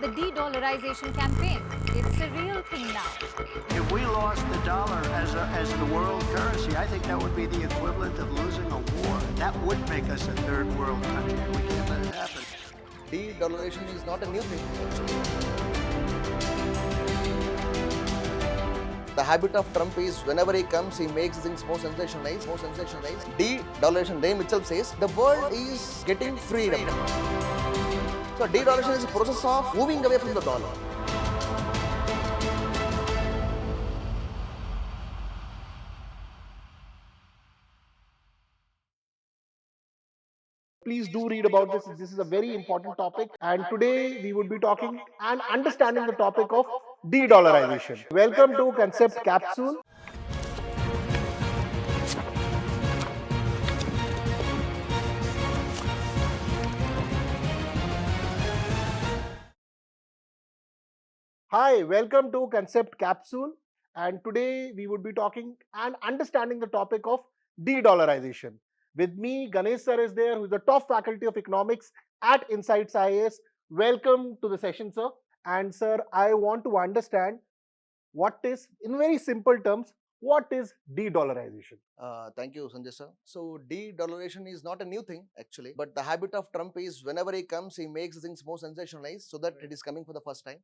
the de-dollarization campaign. It's a real thing now. If we lost the dollar as the world currency, I think that would be the equivalent of losing a war. That would make us a third world country, and we can't let it happen. De-dollarization is not a new thing. The habit of Trump is whenever he comes, he makes things more sensationalized. De-dollarization name itself says the world is getting freedom. So de-dollarization is a process of moving away from the dollar. Please do read about this. This is a very important topic. And today we would be talking and understanding the topic of de-dollarization. Welcome to Concept Capsule. Hi, welcome to Concept Capsule. And today we would be talking and understanding the topic of de-dollarization. With me, Ganesh sir is there, who is the top faculty of economics at InsightsIAS. Welcome to the session, sir. And sir, I want to understand what is, in very simple terms, what is de-dollarization? Thank you, Sanjay sir. So de-dollarization is not a new thing actually, but the habit of Trump is whenever he comes, he makes things more sensationalized so that it is coming for the first time.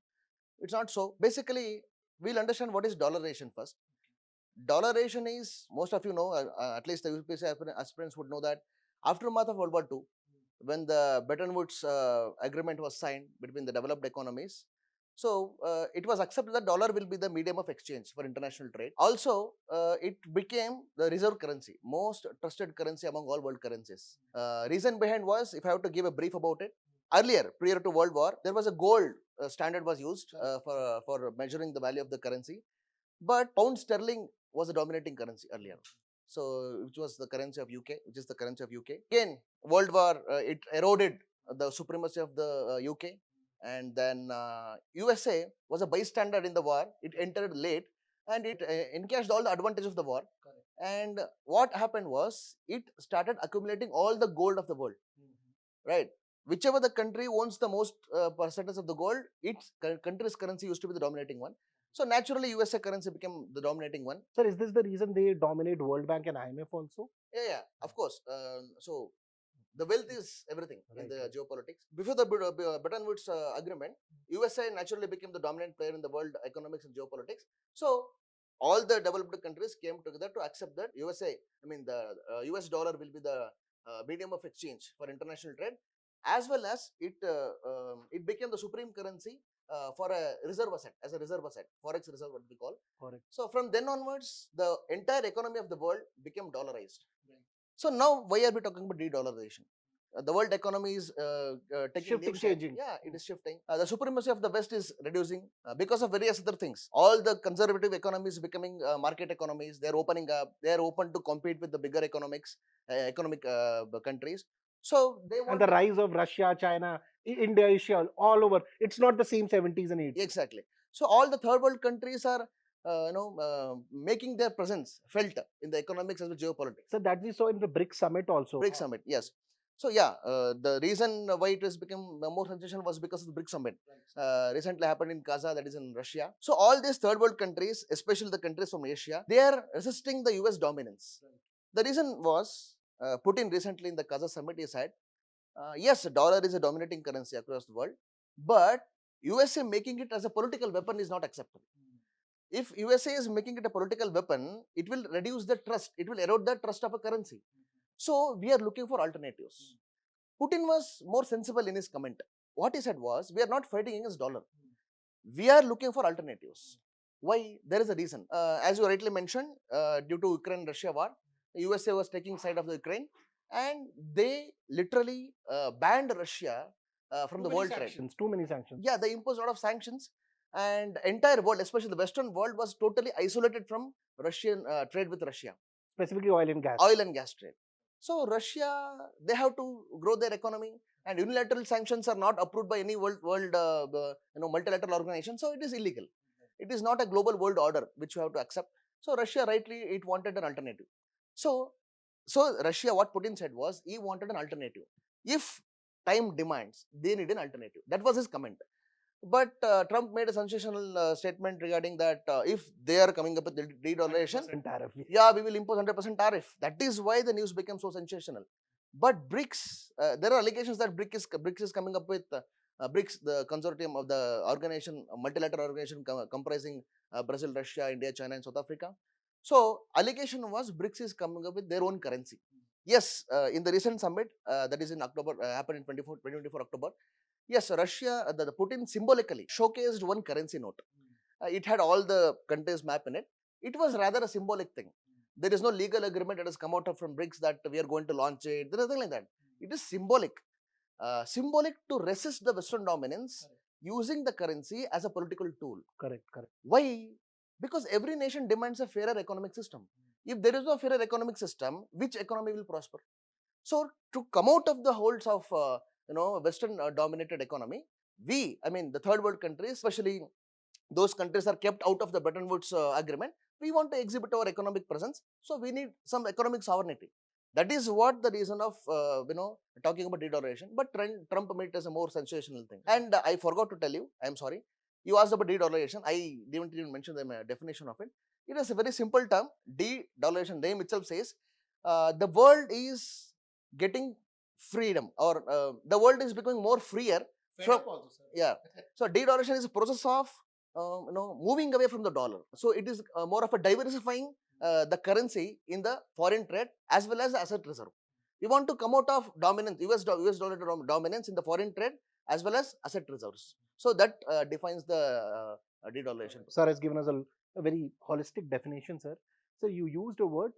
It's not so. Basically, we'll understand what is dollarization first. Dollarization is, most of you know, at least the UPSC aspirants would know that aftermath of World War II, when the Bretton Woods agreement was signed between the developed economies, so it was accepted that dollar will be the medium of exchange for international trade. Also, it became the reserve currency, most trusted currency among all world currencies. Reason behind was, if I have to give a brief about it, earlier, prior to World War, there was a gold standard was used for measuring the value of the currency, but pound sterling was the dominating currency earlier. So, which was the currency of UK, which is the currency of UK. Again, World War, it eroded the supremacy of the UK, and then USA was a bystander in the war. It entered late, and it encashed all the advantage of the war. Correct. And what happened was, it started accumulating all the gold of the world. Right? Whichever the country owns the most percentage of the gold, its country's currency used to be the dominating one. So naturally, USA currency became the dominating one. Sir, is this the reason they dominate World Bank and IMF also? Yeah, of course. So the wealth is everything in the geopolitics. Before the Bretton Woods agreement, USA naturally became the dominant player in the world economics and geopolitics. So all the developed countries came together to accept that the US dollar will be the medium of exchange for international trade, as well as it became the supreme currency for a reserve asset, as a reserve asset, forex reserve, what we call. Correct. So from then onwards, the entire economy of the world became dollarized. So now, why are we talking about de-dollarization? The world economy is taking Shifting, new shape. changing. Yeah, it is shifting. The supremacy of the West is reducing because of various other things. All the conservative economies becoming market economies. They are opening up. They are open to compete with the bigger economic countries. So they want. And the rise of Russia, China, India, Asia, all over. It's not the same 70s and 80s. Exactly. So all the third world countries are making their presence felt in the economics as well as geopolitics. So that we saw in the BRICS Summit also. BRICS Summit, yes. So yeah, the reason why it has become more sensational was because of the BRICS Summit. Recently happened in Kaza, that is in Russia. So all these third world countries, especially the countries from Asia, they are resisting the US dominance. The reason was, Putin recently in the Kaza Summit, he said, yes, dollar is a dominating currency across the world, but USA making it as a political weapon is not acceptable. If USA is making it a political weapon, it will reduce the trust, it will erode the trust of a currency. So we are looking for alternatives. Putin was more sensible in his comment. What he said was, we are not fighting against dollar. We are looking for alternatives. Why? There is a reason. As you rightly mentioned, due to Ukraine-Russia war, USA was taking side of the Ukraine, and they literally banned Russia from the world trade. Too many sanctions. Yeah, they imposed a lot of sanctions, and entire world, especially the Western world, was totally isolated from Russian trade with Russia. Specifically oil and gas. Oil and gas trade. So Russia, they have to grow their economy, and unilateral sanctions are not approved by any world multilateral organization. So it is illegal. It is not a global world order which you have to accept. So Russia, rightly, it wanted an alternative. So Russia, what Putin said was, he wanted an alternative. If time demands, they need an alternative. That was his comment. But Trump made a sensational statement regarding that if they are coming up with the de-dollarization, 100% tariff. yeah, we will impose 100% tariff. That is why the news became so sensational. But BRICS, there are allegations that BRICS is coming up with BRICS, the consortium of the organization, a multilateral organization comprising Brazil, Russia, India, China, and South Africa. So, allegation was BRICS is coming up with their own currency. Yes, in the recent summit that is in October, happened in 2024 October. Yes, Russia, the Putin symbolically showcased one currency note. It had all the countries map in it. It was rather a symbolic thing. There is no legal agreement that has come out of from BRICS that we are going to launch it. There is nothing like that. It is symbolic. Symbolic to resist the Western dominance using the currency as a political tool. Correct, correct. Why? Because every nation demands a fairer economic system. If there is no fairer economic system, which economy will prosper? So to come out of the holds of Western dominated economy, I mean the third world countries, especially those countries are kept out of the Bretton Woods agreement. We want to exhibit our economic presence, so we need some economic sovereignty. That is what the reason of talking about de-dollarization. But Trump made it as a more sensational thing. And I forgot to tell you, I am sorry. You asked about de-dollarization. I didn't even mention the definition of it. It is a very simple term. De-dollarization name itself says the world is getting freedom, or the world is becoming more freer from. Yeah. So de-dollarization is a process of moving away from the dollar. So it is more of a diversifying the currency in the foreign trade as well as the asset reserve. We want to come out of dominance, US dollar dominance in the foreign trade as well as asset reserves. So that defines the de-dollarization. Sir has given us a very holistic definition, sir. So you used a word,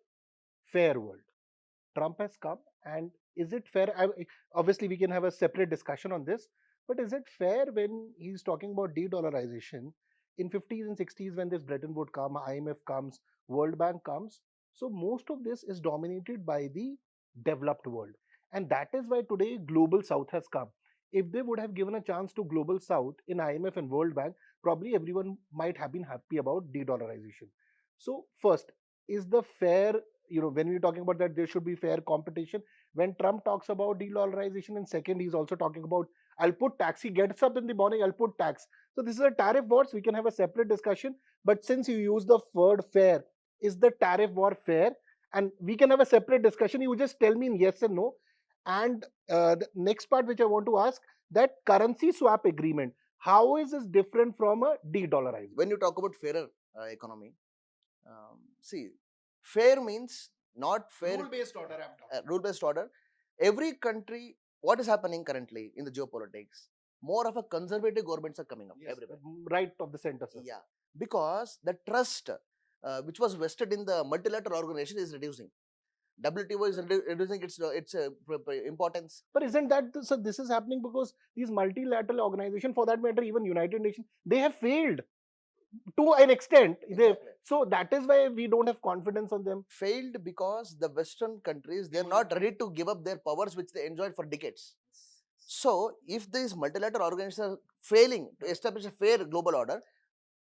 fair world. Trump has come, and is it fair? Obviously, we can have a separate discussion on this, but is it fair when he's talking about de-dollarization in 50s and 60s when this Bretton Woods comes, IMF comes, World Bank comes? So most of this is dominated by the developed world, and that is why today Global South has come. If they would have given a chance to Global South in IMF and World Bank, probably everyone might have been happy about de-dollarization. So first, is the fair, when we're talking about that there should be fair competition, when Trump talks about de-dollarization, and second he's also talking about I'll put tax, he gets up in the morning, I'll put tax. So this is a tariff war, so we can have a separate discussion, but since you use the word fair, is the tariff war fair? And we can have a separate discussion, you just tell me in yes and no. And the next part which I want to ask, that currency swap agreement, how is this different from a de-dollarization? When you talk about fairer economy, see, fair means not fair. Rule-based order, I'm talking. Rule-based order. Every country, what is happening currently in the geopolitics? More of a conservative governments are coming up everywhere. Right of the center, sir. Yeah, because the trust which was vested in the multilateral organization is reducing. WTO is reducing its importance. But isn't that so? This is happening because these multilateral organizations, for that matter, even United Nations, they have failed to an extent. Exactly. So that is why we don't have confidence on them. Failed because the Western countries, they're not ready to give up their powers which they enjoyed for decades. So if these multilateral organizations are failing to establish a fair global order,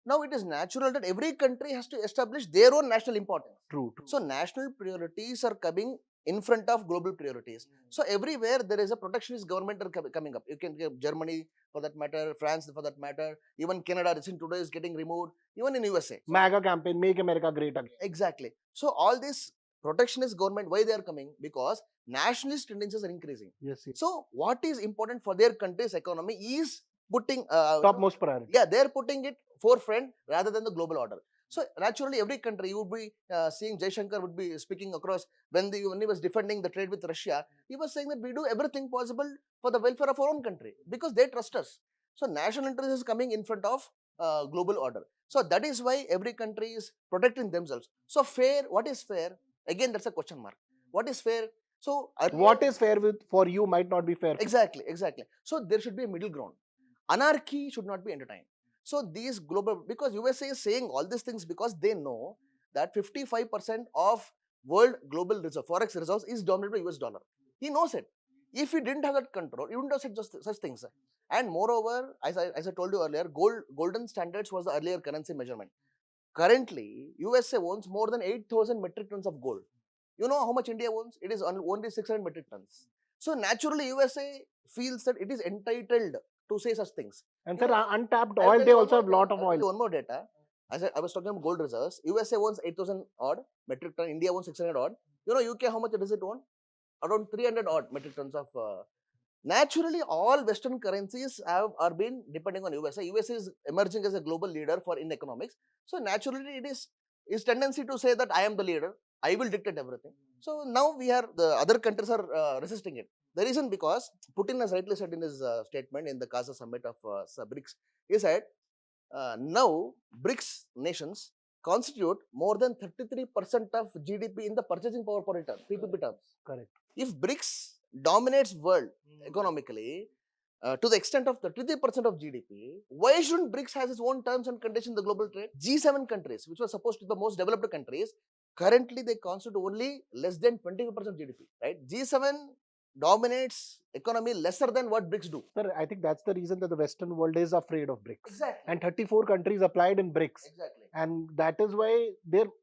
now it is natural that every country has to establish their own national importance. True. So national priorities are coming in front of global priorities. So everywhere there is a protectionist government coming up. You can get Germany for that matter, France for that matter, even Canada recent today is getting removed, even in USA. MAGA campaign, Make America Great Again. Exactly. So all this protectionist government, why they are coming? Because nationalist tendencies are increasing. Yes. So what is important for their country's economy is putting topmost priority. Yeah, they're putting it forefront rather than the global order. So naturally, every country, you would be seeing Jaishankar would be speaking across when he was defending the trade with Russia. He was saying that we do everything possible for the welfare of our own country because they trust us. So national interest is coming in front of global order. So that is why every country is protecting themselves. So fair, what is fair? Again, that's a question mark. What is fair? So what is fair for you might not be fair. Exactly. So there should be a middle ground. Anarchy should not be entertained. So these global, because USA is saying all these things because they know that 55% of world global reserve, forex reserves is dominated by US dollar. He knows it. If he didn't have that control, he wouldn't have said just such things. And moreover, as I told you earlier, golden standards was the earlier currency measurement. Currently, USA owns more than 8,000 metric tons of gold. You know how much India owns? It is only 600 metric tons. So naturally, USA feels that it is entitled to say such things. And You sir, know, untapped I'll oil, tell they you one also more have a lot thing. of I'll tell oil. you one more data. As I was talking about gold reserves, USA owns 8,000 odd metric ton. India owns 600 odd. You know, UK, how much does it own? Around 300 odd metric tons of. Naturally, all Western currencies are been depending on USA. USA is emerging as a global leader in economics. So naturally, it is tendency to say that I am the leader. I will dictate everything. So now the other countries are resisting it. The reason because Putin has rightly said in his statement in the Casa Summit of BRICS, he said now BRICS nations constitute more than 33% of GDP in the purchasing power per term, PPP terms. Correct. If BRICS dominates world economically to the extent of 33% of GDP, why shouldn't BRICS has its own terms and conditions in the global trade? G7 countries, which were supposed to be the most developed countries, currently they constitute only less than 25% GDP. Right? G7 dominates economy lesser than what BRICS do. Sir, I think that's the reason that the Western world is afraid of BRICS. Exactly. And 34 countries applied in BRICS. Exactly. And that is why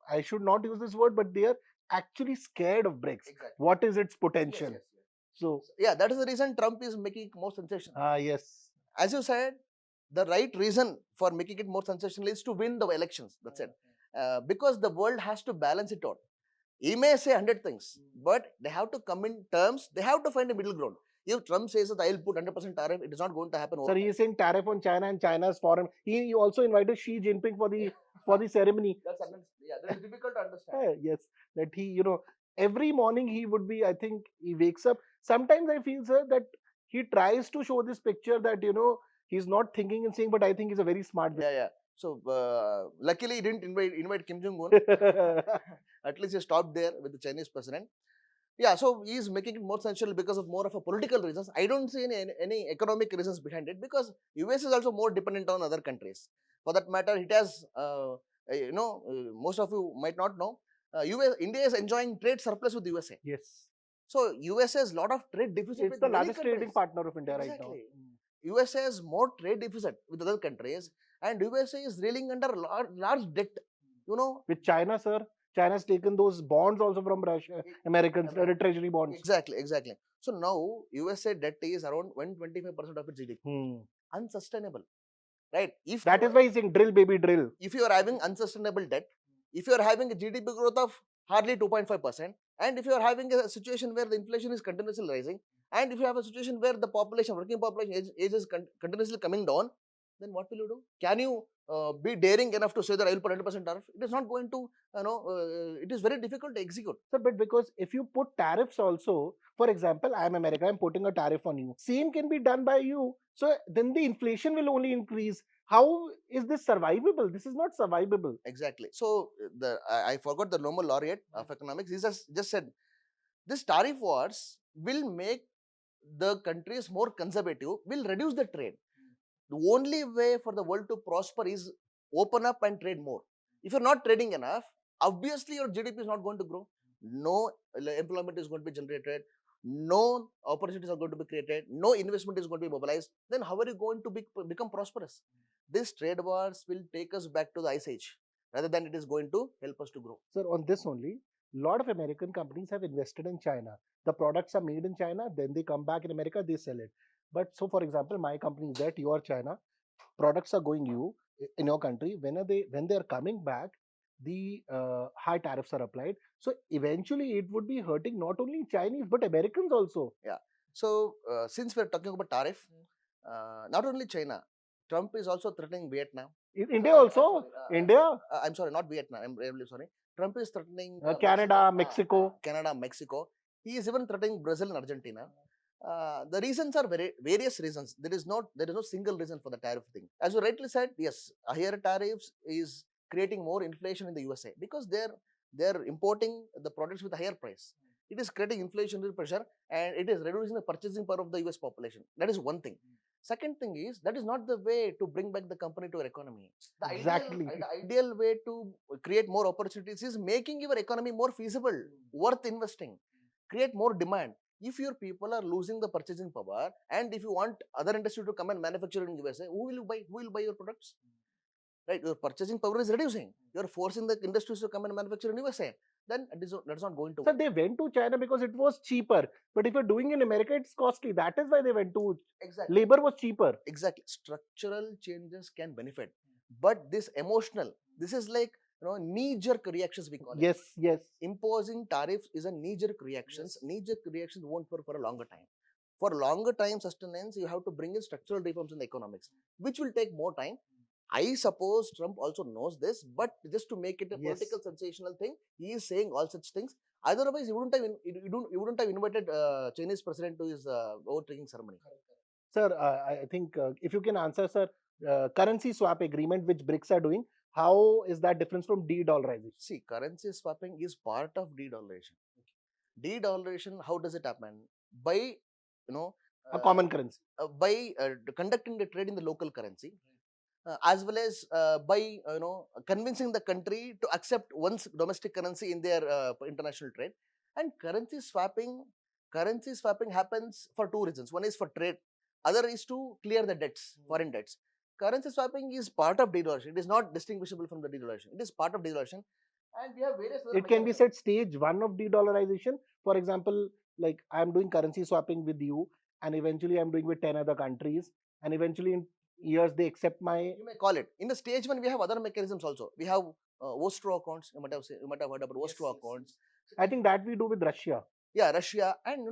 I should not use this word, but they are actually scared of BRICS. Exactly. What is its potential? Yes. So, yeah, that is the reason Trump is making it more sensational. yes. As you said, the right reason for making it more sensational is to win the elections. That's it. Because the world has to balance it out. He may say 100 things, but they have to come in terms. They have to find a middle ground. If Trump says that I will put 100% tariff, it is not going to happen. Sir, he is saying tariff on China and China's foreign. He also invited Xi Jinping for the ceremony. That is difficult to understand. Yes, that he, every morning he would be. I think he wakes up. Sometimes I feel, sir, that he tries to show this picture that he's not thinking and saying, but I think he's a very smart guy. Yeah. So luckily he didn't invite Kim Jong Un. At least he stopped there with the Chinese president. Yeah, so he is making it more sensational because of more of a political reasons. I don't see any economic reasons behind it because US is also more dependent on other countries. For that matter, it has, most of you might not know, India is enjoying trade surplus with USA. Yes. So USA has a lot of trade deficit. It's the largest trading partner of India right now. USA has more trade deficit with other countries, and USA is reeling under large debt. With China, sir. China's taken those bonds also from Russia, Americans, treasury bonds. Exactly. So now USA debt is around 125% of its GDP. Unsustainable, right? That is why he's saying drill, baby, drill. If you are having unsustainable debt, if you are having a GDP growth of hardly 2.5%, and if you are having a situation where the inflation is continuously rising, and if you have a situation where the working population age is continuously coming down, then what will you do? Can you be daring enough to say that I will put 100% tariff? It is not going to, it is very difficult to execute. Sir, but because if you put tariffs also, for example, I am America, I am putting a tariff on you. Same can be done by you. So then the inflation will only increase. How is this survivable? This is not survivable. Exactly. So I forgot the Nobel laureate of economics. He just said this tariff wars will make the countries more conservative, will reduce the trade. The only way for the world to prosper is open up and trade more. If you're not trading enough, obviously your GDP is not going to grow. No employment is going to be generated. No opportunities are going to be created. No investment is going to be mobilized. Then how are you going to become prosperous? This trade wars will take us back to the ice age rather than it is going to help us to grow. Sir, on this only, a lot of American companies have invested in China. The products are made in China, then they come back in America, they sell it. But so, for example, my company is that you are China, products are going in your country. When they are coming back, the high tariffs are applied. So eventually, it would be hurting not only Chinese but Americans also. Yeah. So since we're talking about tariff, not only China, Trump is also threatening Vietnam. India also. India. I'm sorry, not Vietnam. I'm really sorry. Trump is threatening Canada, Mexico. Mexico. He is even threatening Brazil and Argentina. The reasons are various reasons. There is no single reason for the tariff thing. As you rightly said, yes, higher tariffs is creating more inflation in the USA because they're importing the products with a higher price. It is creating inflationary pressure and it is reducing the purchasing power of the US population. That is one thing. Second thing is that is not the way to bring back the company to our economy. The ideal way to create more opportunities is making your economy more feasible, worth investing, create more demand. If your people are losing the purchasing power and if you want other industry to come and manufacture in USA, who will buy your products? right? Your purchasing power is reducing. You're forcing the industries to come and manufacture in USA. Then that's not going to So work. they went to China because it was cheaper. But if you're doing in America, it's costly. That is why they went to Exactly. labor was cheaper. Exactly. Structural changes can benefit, but this emotional, this is like, knee-jerk reactions we call it. Yes, yes. Imposing tariffs is a knee-jerk reactions. Knee-jerk reactions won't work for a longer time. For longer time sustenance, you have to bring in structural reforms in the economics, which will take more time. I suppose Trump also knows this, but just to make it a Yes. political sensational thing, he is saying all such things. Otherwise, you wouldn't have invited Chinese president to his overtaking ceremony. Sir, I think if you can answer, sir, currency swap agreement which BRICS are doing, how is that different from de-dollarization? See, currency swapping is part of de-dollarization. De-dollarization, how does it happen? By, A common currency. by conducting the trade in the local currency, as well as by convincing the country to accept one's domestic currency in their international trade. And currency swapping happens for two reasons. One is for trade, other is to clear the debts, foreign debts. Currency swapping is part of de-dollarization. It is not distinguishable from the de-dollarization. It is part of de-dollarization, and we have various other It can be mechanisms. said stage one of de-dollarization. For example, like I'm doing currency swapping with you, and eventually I'm doing with 10 other countries, and eventually in years they accept my. You may call it. In the stage one, we have other mechanisms also. We have Ostro accounts. You might have heard about Ostro accounts. I think that we do with Russia. Yeah, Russia, and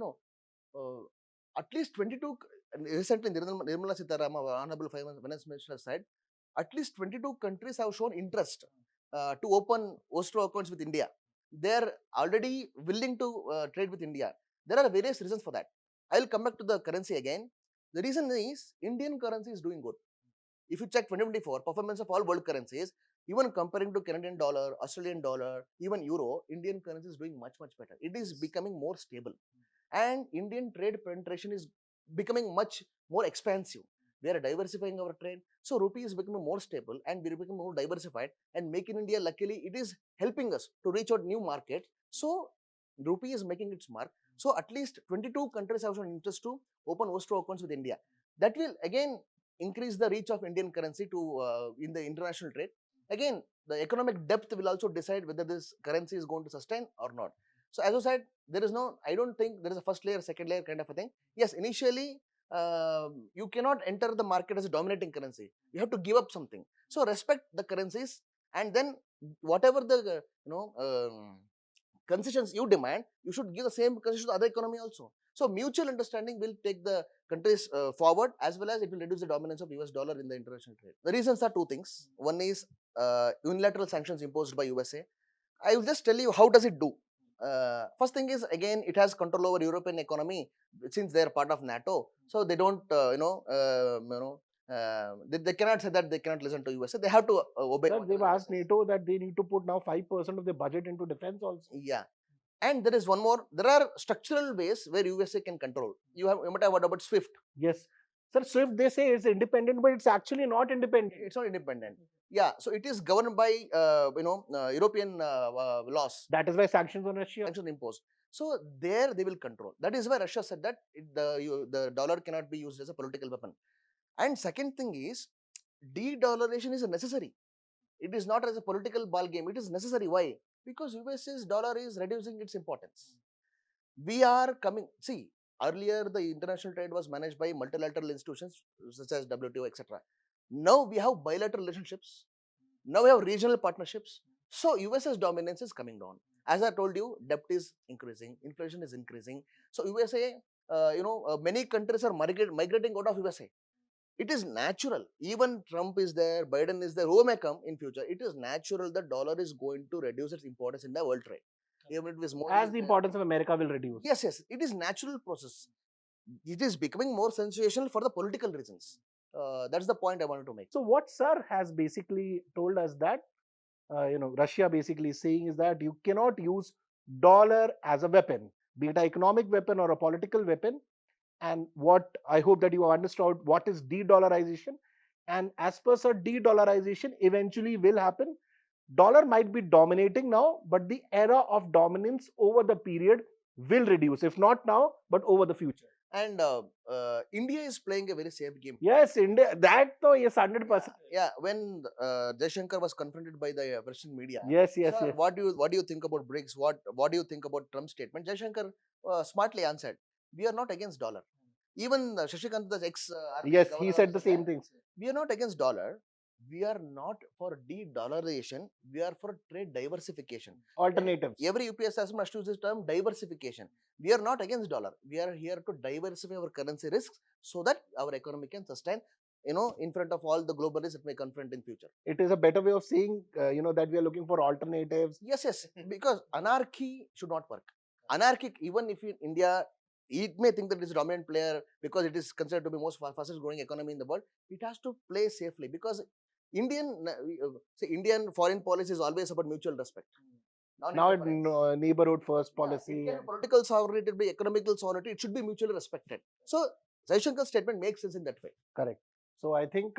at least 22. Recently, Nirmala Sitaraman, our Honorable Finance Minister, said at least 22 countries have shown interest to open Ostro accounts with India. They are already willing to trade with India. There are various reasons for that. I will come back to the currency again. The reason is Indian currency is doing good. If you check 2024 performance of all world currencies, even comparing to Canadian dollar, Australian dollar, even euro, Indian currency is doing much better. It is becoming more stable, and Indian trade penetration is becoming much more expansive. We are diversifying our trade, so rupee is becoming more stable, and we are becoming more diversified. And Make in India, luckily, it is helping us to reach out new markets. So rupee is making its mark. So at least 22 countries have shown interest to open Ostro accounts with India. That will again increase the reach of Indian currency to in the international trade. Again, the economic depth will also decide whether this currency is going to sustain or not. So as I said, there is no, I don't think there is a first layer, second layer kind of a thing. Yes, initially you cannot enter the market as a dominating currency. You have to give up something. So respect the currencies, and then whatever the concessions you demand, you should give the same concessions to the other economy also. So mutual understanding will take the countries forward, as well as it will reduce the dominance of US dollar in the international trade. The reasons are two things. One is unilateral sanctions imposed by USA. I will just tell you how does it do. First thing is, again, it has control over European economy since they are part of NATO. So they don't, they cannot say that they cannot listen to USA. They have to obey. Sir, they've asked NATO that they need to put now 5% of the budget into defense also. Yeah. And there is one more. There are structural ways where USA can control. You might have heard about SWIFT. Yes. Sir, SWIFT, they say it's independent, but it's actually not independent. It's not independent. Yeah. So it is governed by European laws. That is why sanctions on Russia. Sanctions imposed. So there they will control. That is why Russia said that the dollar cannot be used as a political weapon. And second thing is, de-dollarization is necessary. It is not as a political ball game. It is necessary. Why? Because US's dollar is reducing its importance. We are coming. See, earlier the international trade was managed by multilateral institutions such as WTO, etc. Now we have bilateral relationships. Now we have regional partnerships. So US's dominance is coming down. As I told you, debt is increasing, inflation is increasing. So USA, many countries are migrating out of USA. It is natural. Even Trump is there, Biden is there, who may come in future. It is natural that dollar is going to reduce its importance in the world trade. Even if it is more as the importance of America will reduce. Yes, it is natural process. It is becoming more sensational for the political reasons. That's the point I wanted to make. So what Sir has basically told us that, Russia basically saying is that you cannot use dollar as a weapon, be it an economic weapon or a political weapon. And what I hope that you have understood what is de-dollarization. And as per Sir, de-dollarization eventually will happen. Dollar might be dominating now, but the era of dominance over the period will reduce, if not now, but over the future. And India is playing a very safe game. Yes, India, that though, yes, 100%. Yeah, when Jaishankar was confronted by the Russian media, Yes, yes, sir, yes. what do you think about BRICS? What do you think about Trump's statement? Jaishankar smartly answered, "We are not against dollar." Even Shashikant, the ex Yes, governor, he also said the said same that, things. we are not against dollar. We are not for de-dollarization. We are for trade diversification. Alternatives. Every UPSC must use this term diversification. We are not against dollar. We are here to diversify our currency risks so that our economy can sustain, in front of all the global risks that may confront in future. It is a better way of saying, that we are looking for alternatives. Yes, because anarchy should not work. Anarchic, even if in India, it may think that it is a dominant player because it is considered to be most fastest growing economy in the world. It has to play safely because Indian foreign policy is always about mutual respect. Now, Non-interference. neighborhood first Yeah, policy. Indian political sovereignty, it be economical sovereignty, it should be mutually respected. So, Jaishankar's statement makes sense in that way. Correct. So I think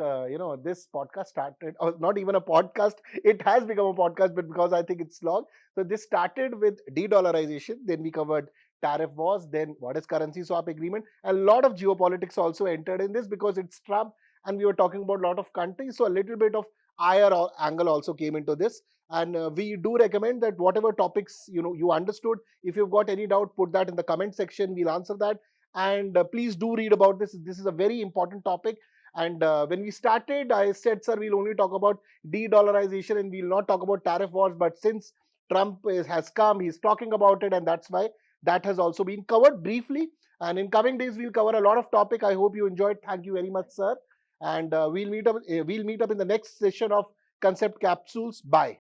this podcast started, or not even a podcast. It has become a podcast, but because I think it's long. So this started with de-dollarization. Then we covered tariff wars. Then what is currency swap agreement? A lot of geopolitics also entered in this because it's Trump, and we were talking about a lot of countries. So a little bit of IR angle also came into this. And we do recommend that whatever topics you understood, if you've got any doubt, put that in the comment section. We'll answer that. And please do read about this. This is a very important topic. And when we started, I said, sir, we'll only talk about de-dollarization and we'll not talk about tariff wars. But since Trump has come, he's talking about it, and that's why that has also been covered briefly. And in coming days, we'll cover a lot of topic. I hope you enjoyed. Thank you very much, sir. And we'll meet up. We'll meet up in the next session of Concept Capsules. Bye.